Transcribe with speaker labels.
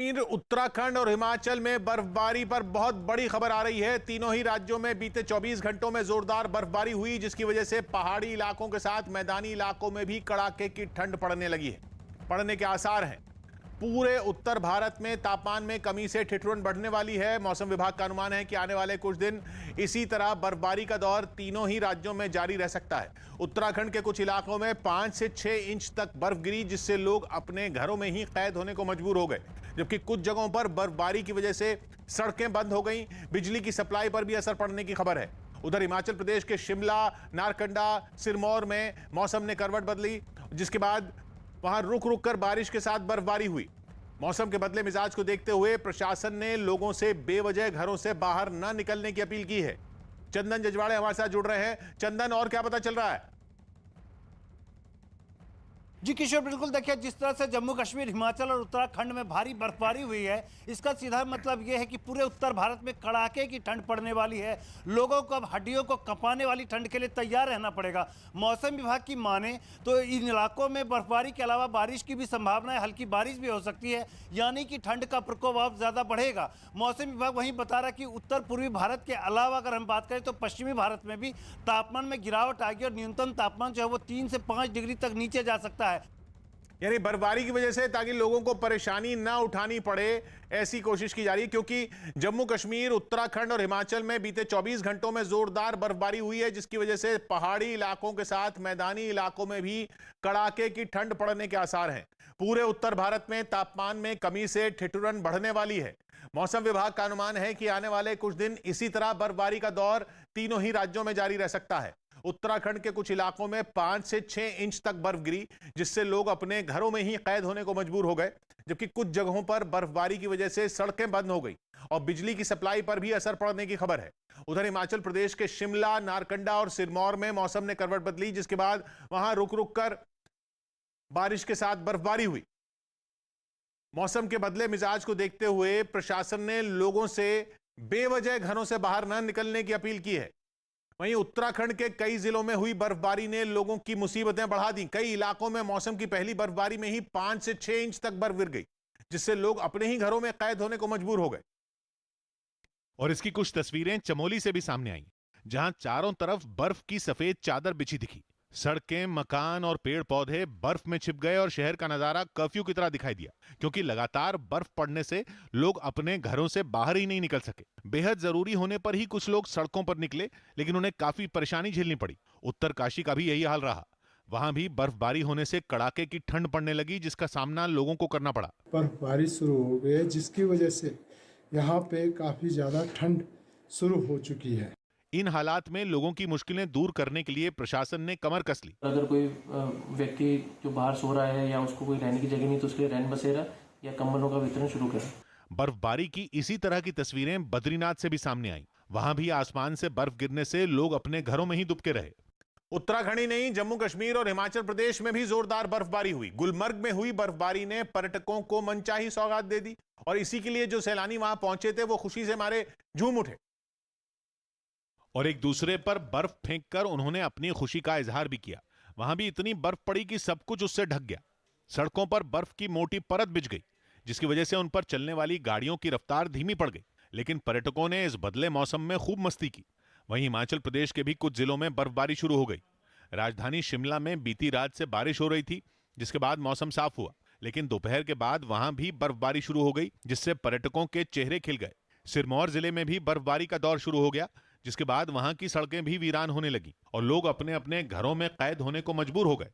Speaker 1: उत्तराखंड और हिमाचल में बर्फबारी पर बहुत बड़ी खबर आ रही है। तीनों ही राज्यों में बीते 24 घंटों में जोरदार बर्फबारी हुई, जिसकी वजह से पहाड़ी इलाकों के साथ मैदानी इलाकों में भी कड़ाके की ठंड पड़ने के आसार हैं। पूरे उत्तर भारत में तापमान में कमी से ठिठुरन बढ़ने वाली है। मौसम विभाग का अनुमान है कि आने वाले कुछ दिन इसी तरह बर्फबारी का दौर तीनों ही राज्यों में जारी रह सकता है। उत्तराखंड के कुछ इलाकों में 5 से 6 इंच तक बर्फ गिरी, जिससे लोग अपने घरों में ही कैद होने को मजबूर हो गए, जबकि कुछ जगहों पर बर्फबारी की वजह से सड़कें बंद हो गई। बिजली की सप्लाई पर भी असर पड़ने की खबर है। उधर हिमाचल प्रदेश के शिमला, नारकंडा, सिरमौर में मौसम ने करवट बदली, जिसके बाद वहां रुक रुक कर बारिश के साथ बर्फबारी हुई। मौसम के बदले मिजाज को देखते हुए प्रशासन ने लोगों से बेवजह घरों से बाहर न निकलने की अपील की है। चंदन जजवाड़े हमारे साथ जुड़ रहे हैं। चंदन, और क्या पता चल रहा है?
Speaker 2: जी किशोर, बिल्कुल देखिए, जिस तरह से जम्मू कश्मीर, हिमाचल और उत्तराखंड में भारी बर्फबारी हुई है, इसका सीधा मतलब यह है कि पूरे उत्तर भारत में कड़ाके की ठंड पड़ने वाली है। लोगों को अब हड्डियों को कंपाने वाली ठंड के लिए तैयार रहना पड़ेगा। मौसम विभाग की माने तो इन इलाकों में बर्फबारी के अलावा बारिश की भी संभावना है, हल्की बारिश भी हो सकती है, यानी कि ठंड का प्रकोप अब ज़्यादा बढ़ेगा। मौसम विभाग वहीं बता रहा है कि उत्तर पूर्वी भारत के अलावा अगर हम बात करें तो पश्चिमी भारत में भी तापमान में गिरावट आएगी और न्यूनतम तापमान जो है वो 3 से 5 डिग्री तक नीचे जा सकता है।
Speaker 1: यानी बर्फबारी की वजह से ताकि लोगों को परेशानी ना उठानी पड़े, ऐसी कोशिश की जा रही है। क्योंकि जम्मू कश्मीर, उत्तराखंड और हिमाचल में बीते 24 घंटों में जोरदार बर्फबारी हुई है, जिसकी वजह से पहाड़ी इलाकों के साथ मैदानी इलाकों में भी कड़ाके की ठंड पड़ने के आसार हैं। पूरे उत्तर भारत में तापमान में कमी से ठिठुरन बढ़ने वाली है। मौसम विभाग का अनुमान है कि आने वाले कुछ दिन इसी तरह बर्फबारी का दौर तीनों ही राज्यों में जारी रह सकता है। उत्तराखंड के कुछ इलाकों में 5 से 6 इंच तक बर्फ गिरी, जिससे लोग अपने घरों में ही कैद होने को मजबूर हो गए, जबकि कुछ जगहों पर बर्फबारी की वजह से सड़कें बंद हो गई और बिजली की सप्लाई पर भी असर पड़ने की खबर है। उधर हिमाचल प्रदेश के शिमला, नारकंडा और सिरमौर में मौसम ने करवट बदली, जिसके बाद वहां रुक रुक कर बारिश के साथ बर्फबारी हुई। मौसम के बदले मिजाज को देखते हुए प्रशासन ने लोगों से बेवजह घरों से बाहर न निकलने की अपील की है। वहीं उत्तराखंड के कई जिलों में हुई बर्फबारी ने लोगों की मुसीबतें बढ़ा दी। कई इलाकों में मौसम की पहली बर्फबारी में ही 5 से 6 इंच तक बर्फ गिर गई, जिससे लोग अपने ही घरों में कैद होने को मजबूर हो गए।
Speaker 3: और इसकी कुछ तस्वीरें चमोली से भी सामने आई, जहां चारों तरफ बर्फ की सफेद चादर बिछी दिखी। सड़कें, मकान और पेड़ पौधे बर्फ में छिप गए और शहर का नजारा कर्फ्यू की तरह दिखाई दिया, क्योंकि लगातार बर्फ पड़ने से लोग अपने घरों से बाहर ही नहीं निकल सके। बेहद जरूरी होने पर ही कुछ लोग सड़कों पर निकले, लेकिन उन्हें काफी परेशानी झेलनी पड़ी। उत्तरकाशी का भी यही हाल रहा। वहां भी बर्फबारी होने से कड़ाके की ठंड पड़ने लगी, जिसका सामना लोगों को करना पड़ा।
Speaker 4: बर्फबारी शुरू हो गई है, जिसकी वजह से यहाँ पे काफी ज्यादा ठंड शुरू हो चुकी है।
Speaker 3: इन हालात में लोगों की मुश्किलें दूर करने के लिए प्रशासन ने कमर कस ली।
Speaker 5: अगर कोई व्यक्ति जो बाहर सो रहा है या उसको कोई रहने की जगह नहीं, तो उसके लिए रैन बसेरा या कंबलों का वितरण शुरू करें।
Speaker 3: बर्फबारी की इसी तरह की तस्वीरें बद्रीनाथ से भी सामने आई। वहां भी आसमान से बर्फ गिरने से लोग अपने घरों में ही दुबके रहे।
Speaker 1: उत्तराखंड ही नहीं, जम्मू कश्मीर और हिमाचल प्रदेश में भी जोरदार बर्फबारी हुई। गुलमर्ग में हुई बर्फबारी ने पर्यटकों को मनचाही सौगात दे दी और इसी के लिए जो सैलानी वहां पहुंचे थे वो खुशी से मारे झूम उठे
Speaker 3: और एक दूसरे पर बर्फ फेंककर उन्होंने अपनी खुशी का इजहार भी किया। वहां भी इतनी बर्फ पड़ी कि सब कुछ उससे ढक गया। सड़कों पर बर्फ की मोटी परत बिछ गई, जिसकी वजह से उन पर चलने वाली गाड़ियों की रफ्तार धीमी पड़ गई। लेकिन पर्यटकों ने इस बदले मौसम में खूब मस्ती की। वहीं हिमाचल प्रदेश के भी कुछ जिलों में बर्फबारी शुरू हो गई। राजधानी शिमला में बीती रात से बारिश हो रही थी, जिसके बाद मौसम साफ हुआ, लेकिन दोपहर के बाद वहां भी बर्फबारी शुरू हो गई, जिससे पर्यटकों के चेहरे खिल गए। सिरमौर जिले में भी बर्फबारी का दौर शुरू हो गया, जिसके बाद वहां की सड़कें भी वीरान होने लगी और लोग अपने अपने घरों में कैद होने को मजबूर हो गए।